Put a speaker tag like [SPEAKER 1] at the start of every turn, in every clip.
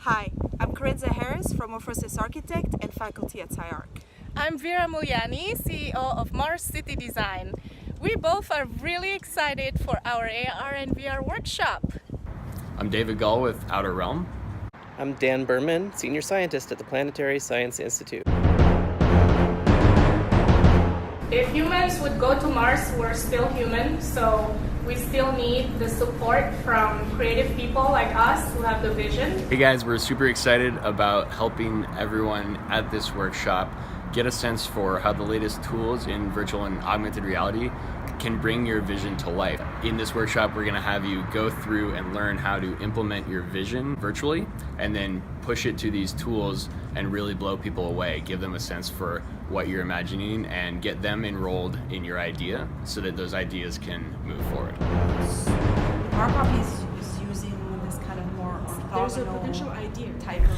[SPEAKER 1] Hi, I'm Corinza Harris from Immersive Architect and faculty at SciArc.
[SPEAKER 2] I'm Vera Muliani, CEO of Mars City Design. We both are really excited for our AR and VR workshop.
[SPEAKER 3] I'm David Gull with Outer Realm.
[SPEAKER 4] I'm Dan Berman, Senior Scientist at the Planetary Science Institute.
[SPEAKER 2] If humans would go to Mars, we're still human, so we still need the support from creative people like us who have the vision.
[SPEAKER 3] Hey guys, we're super excited about helping everyone at this workshop get a sense for how the latest tools in virtual and augmented reality can bring your vision to life. In this workshop, we're going to have you go through and learn how to implement your vision virtually and then push it to these tools and really blow people away, give them a sense for what you're imagining and get them enrolled in your idea so that those ideas can move forward.
[SPEAKER 1] Our copy is using this kind of more orthogonal
[SPEAKER 5] There's a potential idea
[SPEAKER 1] type of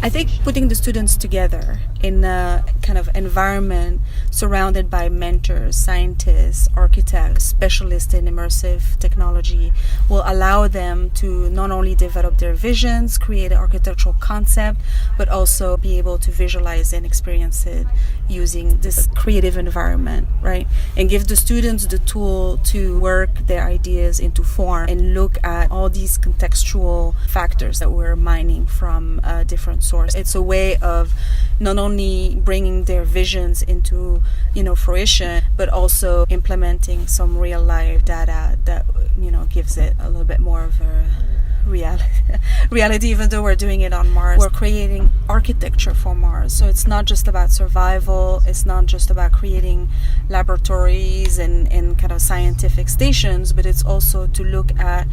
[SPEAKER 5] I think putting the students together in a kind of environment surrounded by mentors, scientists, architects, specialists in immersive technology will allow them to not only develop their visions, create an architectural concept, but also be able to visualize and experience it using this creative environment, right? And give the students the tool to work their ideas into form and look at all these contextual factors that we're mining from different source. It's a way of not only bringing their visions into, fruition, but also implementing some real life data that, gives it a little bit more of a reality, even though we're doing it on Mars. We're creating architecture for Mars. So it's not just about survival. It's not just about creating laboratories and kind of scientific stations, but it's also to look at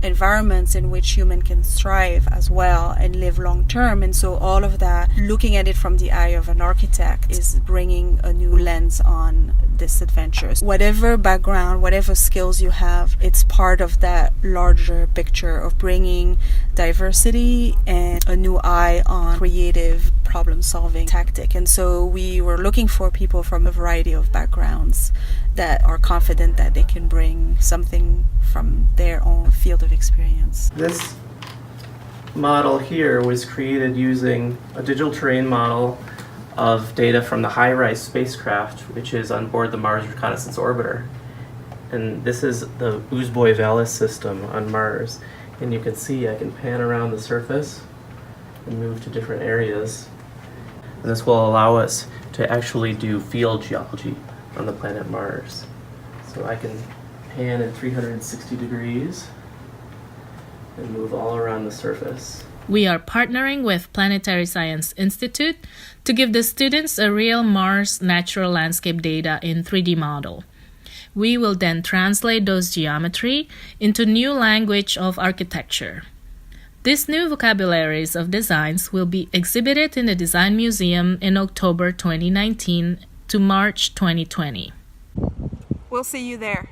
[SPEAKER 5] environments in which human can thrive as well and live long term. And so all of that, looking at it from the eye of an architect, is bringing a new lens on this adventure. Whatever background, whatever skills you have, it's part of that larger picture of bringing diversity and a new eye on creative problem-solving tactic. And so we were looking for people from a variety of backgrounds that are confident that they can bring something from their own field of experience.
[SPEAKER 4] This model here was created using a digital terrain model of data from the HiRISE spacecraft, which is on board the Mars Reconnaissance Orbiter. And this is the Uzboy-Vallis system on Mars. And you can see I can pan around the surface and move to different areas. And this will allow us to actually do field geology on the planet Mars. So I can pan at 360 degrees and move all around the surface.
[SPEAKER 2] We are partnering with Planetary Science Institute to give the students a real Mars natural landscape data in 3D model. We will then translate those geometry into new language of architecture. These new vocabularies of designs will be exhibited in the Design Museum in October 2019 to March 2020.
[SPEAKER 1] We'll see you there.